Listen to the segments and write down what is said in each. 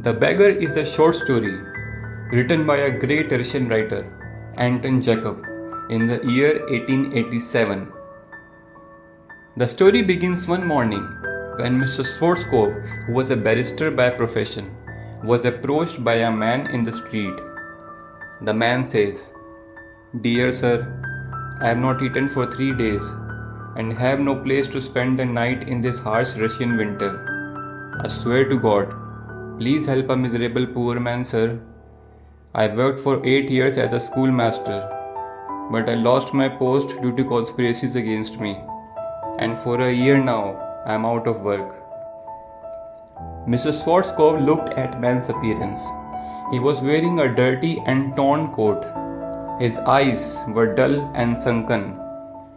The Beggar is a short story written by a great Russian writer, Anton Chekov, in the year 1887. The story begins one morning when Mr. Schwarzkopf, who was a barrister by profession, was approached by a man in the street. The man says, "Dear sir, I have not eaten for 3 days and have no place to spend the night in this harsh Russian winter. I swear to God, please help a miserable poor man, sir. I worked for 8 years as a schoolmaster, but I lost my post due to conspiracies against me, and for a year now I am out of work." Mr. Schwarzkopf looked at man's appearance. He was wearing a dirty and torn coat. His eyes were dull and sunken,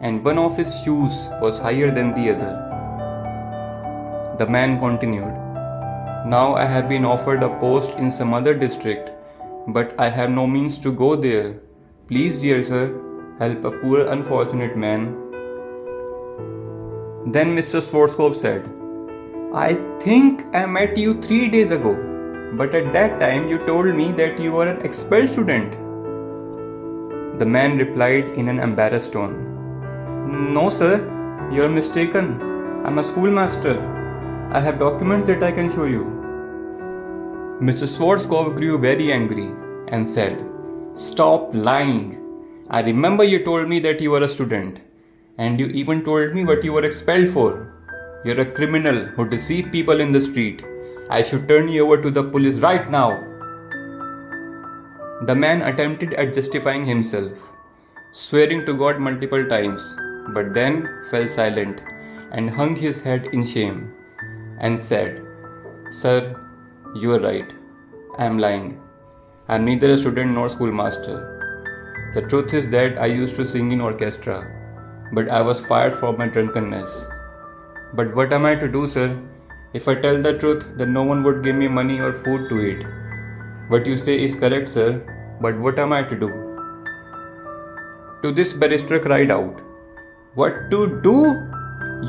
and one of his shoes was higher than the other. The man continued, "Now I have been offered a post in some other district, but I have no means to go there. Please, dear sir, help a poor unfortunate man." Then Mr. Schwarzkopf said, "I think I met you 3 days ago, but at that time you told me that you were an expelled student." The man replied in an embarrassed tone, "No sir, you are mistaken. I am a schoolmaster. I have documents that I can show you." Mr. Schwarzkopf grew very angry and said, "Stop lying. I remember you told me that you were a student, and you even told me what you were expelled for. You're a criminal who deceived people in the street. I should turn you over to the police right now." The man attempted at justifying himself, swearing to God multiple times, but then fell silent and hung his head in shame and said, "Sir, you are right. I am lying. I am neither a student nor schoolmaster. The truth is that I used to sing in orchestra, but I was fired for my drunkenness. But what am I to do, sir? If I tell the truth, then no one would give me money or food to eat. What you say is correct, sir, but what am I to do?" To this barrister cried out, "What to do?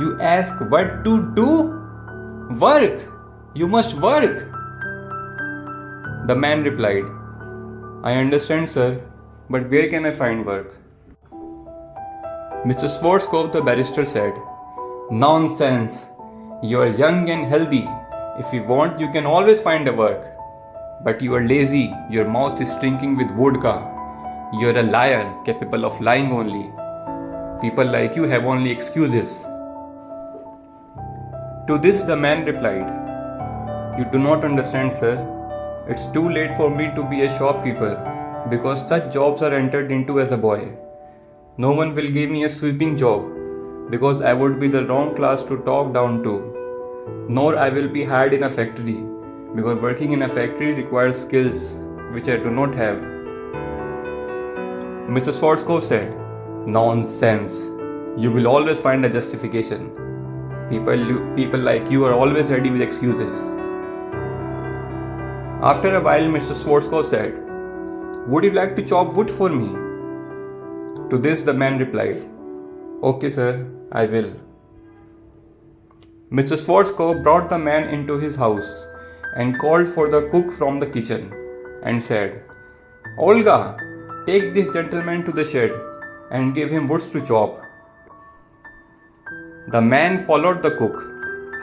You ask what to do? Work! You must work!" The man replied, "I understand, sir, but where can I find work?" Mr. Schwarzkopf, the barrister, said, "Nonsense! You are young and healthy. If you want, you can always find a work. But you are lazy, your mouth is stinking with vodka. You are a liar, capable of lying only. People like you have only excuses." To this the man replied, "You do not understand, sir. It's too late for me to be a shopkeeper, because such jobs are entered into as a boy. No one will give me a sweeping job, because I would be the wrong class to talk down to. Nor I will be hired in a factory, because working in a factory requires skills which I do not have." Mr. Schwarzkopf said, "Nonsense! You will always find a justification. People like you are always ready with excuses." After a while, Mr. Schwarzkopf said, "Would you like to chop wood for me?" To this the man replied, "Okay, sir, I will." Mr. Schwarzkopf brought the man into his house and called for the cook from the kitchen and said, "Olga, take this gentleman to the shed and give him woods to chop." The man followed the cook.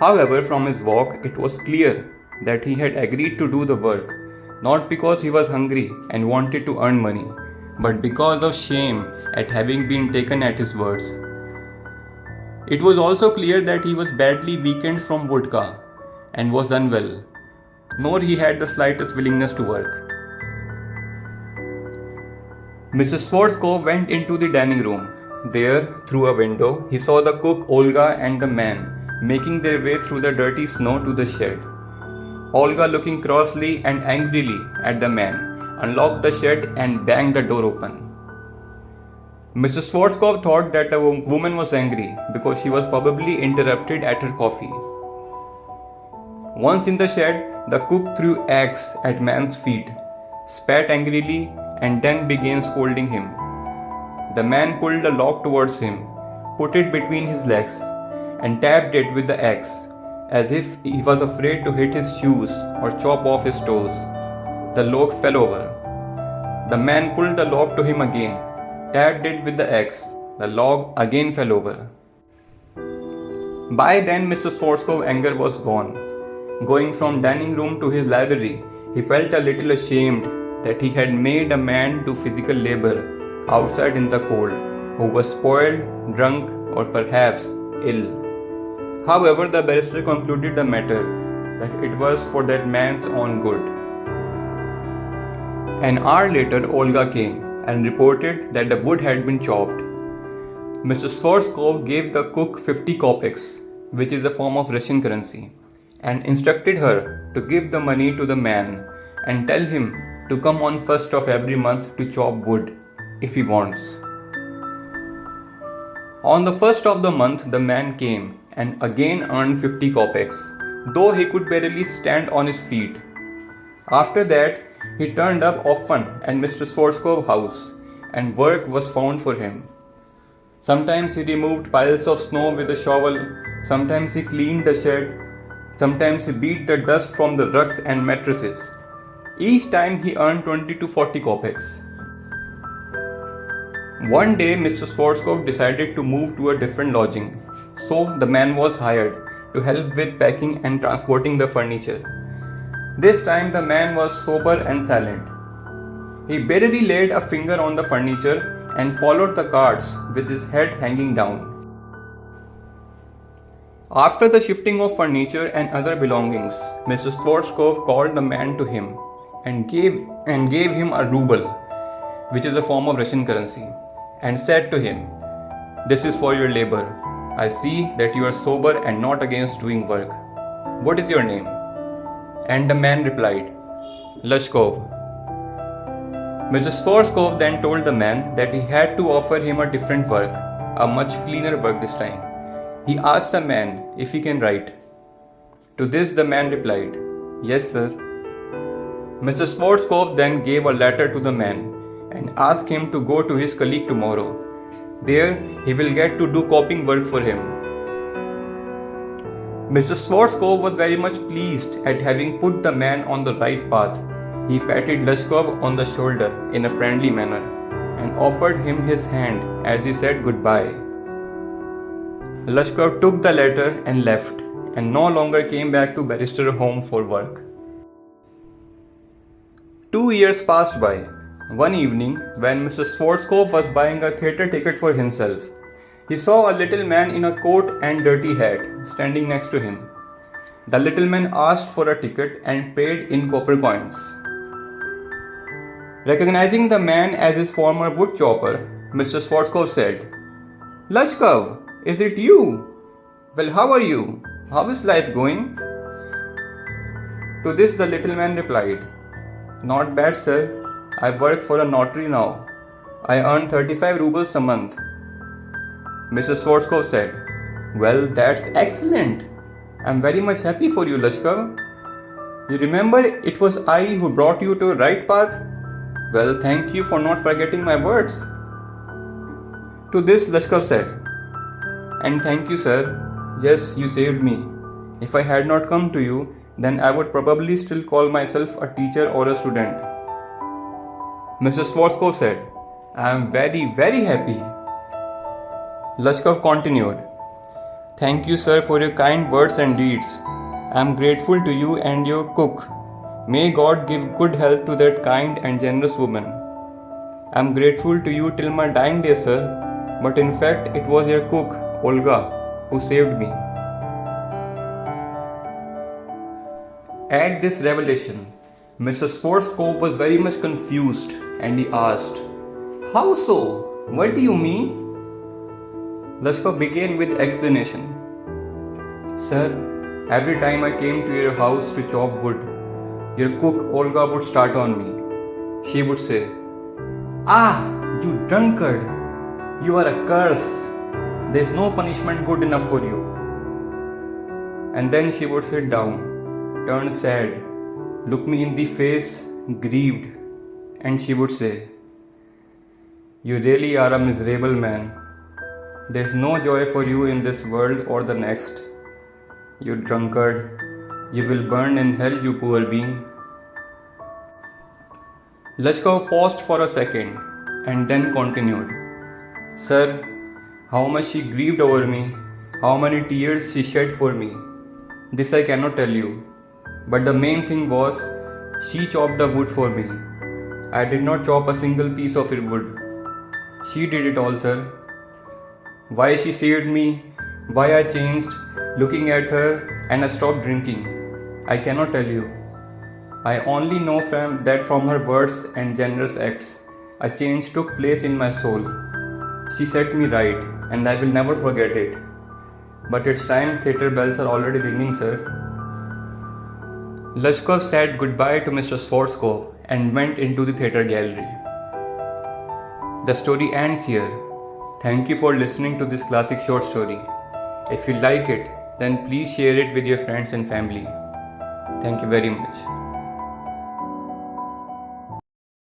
However, from his walk, it was clear that he had agreed to do the work, not because he was hungry and wanted to earn money, but because of shame at having been taken at his words. It was also clear that he was badly weakened from vodka and was unwell, nor he had the slightest willingness to work. Mr. Schwarzkopf went into the dining room. There, through a window, he saw the cook Olga and the man making their way through the dirty snow to the shed. Olga, looking crossly and angrily at the man, unlocked the shed and banged the door open. Mr. Schwarzkopf thought that a woman was angry because she was probably interrupted at her coffee. Once in the shed, the cook threw eggs at man's feet, spat angrily, and then began scolding him. The man pulled a log towards him, put it between his legs, and tapped it with the axe, as if he was afraid to hit his shoes or chop off his toes. The log fell over. The man pulled the log to him again, tapped it with the axe. The log again fell over. By then, Mr. Schwarzkopf's anger was gone. Going from dining room to his library, he felt a little ashamed that he had made a man do physical labor outside in the cold, who was spoiled, drunk, or perhaps ill. However, the barrister concluded the matter that it was for that man's own good. An hour later, Olga came and reported that the wood had been chopped. Mr. Schwarzkopf gave the cook 50 kopecks, which is a form of Russian currency, and instructed her to give the money to the man and tell him to come on 1st of every month to chop wood if he wants. On the 1st of the month, the man came and again earned 50 kopecks, though he could barely stand on his feet. After that, he turned up often at Mr. Schwarzkopf's house, and work was found for him. Sometimes he removed piles of snow with a shovel, sometimes he cleaned the shed, sometimes he beat the dust from the rugs and mattresses. Each time he earned 20 to 40 kopecks. One day, Mr. Schwarzkopf decided to move to a different lodging, so the man was hired to help with packing and transporting the furniture. This time the man was sober and silent. He barely laid a finger on the furniture and followed the carts with his head hanging down. After the shifting of furniture and other belongings, Mr. Schwarzkopf called the man to him and gave him a ruble, which is a form of Russian currency, and said to him, "This is for your labor. I see that you are sober and not against doing work. What is your name?" And the man replied, "Lushkov." Mr. Schwarzkopf then told the man that he had to offer him a different work, a much cleaner work this time. He asked the man if he can write. To this the man replied, "Yes, sir." Mr. Schwarzkopf then gave a letter to the man and asked him to go to his colleague tomorrow. There he will get to do copying work for him. Mr. Schwarzkopf was very much pleased at having put the man on the right path. He patted Lushkov on the shoulder in a friendly manner and offered him his hand as he said goodbye. Lushkov took the letter and left, and no longer came back to Barrister home for work. 2 years passed by. One evening, when Mr. Schwarzkopf was buying a theatre ticket for himself, he saw a little man in a coat and dirty hat standing next to him. The little man asked for a ticket and paid in copper coins. Recognizing the man as his former wood chopper, Mr. Schwarzkopf said, "Lushkov, is it you? Well, how are you? How is life going?" To this the little man replied, "Not bad, sir. I work for a notary now. I earn 35 rubles a month." Mr. Schwarzkopf said, "Well, that's excellent. I'm very much happy for you, Lushkov. You remember it was I who brought you to the right path? Well, thank you for not forgetting my words." To this Lushkov said, "And thank you, sir. Yes, you saved me. If I had not come to you, then I would probably still call myself a teacher or a student." Mr. Schwarzkopf said, "I am very, very happy." Lushkov continued, "Thank you, sir, for your kind words and deeds. I am grateful to you and your cook. May God give good health to that kind and generous woman. I am grateful to you till my dying day, sir, but in fact it was your cook, Olga, who saved me." At this revelation, Mr. Schwarzkopf was very much confused and he asked, "How so? What do you mean?" Lushkov began with explanation. "Sir, every time I came to your house to chop wood, your cook Olga would start on me. She would say, 'Ah, you drunkard! You are a curse! There is no punishment good enough for you.' And then she would sit down, turn sad, look me in the face, grieved, and she would say, 'You really are a miserable man. There is no joy for you in this world or the next. You drunkard, you will burn in hell, you poor being. Lashkov paused for a second and then continued. Sir, how much she grieved over me, how many tears she shed for me. This I cannot tell you. But the main thing was, she chopped the wood for me. I did not chop a single piece of her wood. She did it all, sir. Why she saved me, why I changed, looking at her, and I stopped drinking. I cannot tell you. I only know that from her words and generous acts, a change took place in my soul. She set me right, and I will never forget it. But it's time, theatre bells are already ringing, sir. Lashkov said goodbye to Mr. Sforsko and went into the theatre gallery. The story ends here. Thank you for listening to this classic short story. If you like it, then please share it with your friends and family. Thank you very much.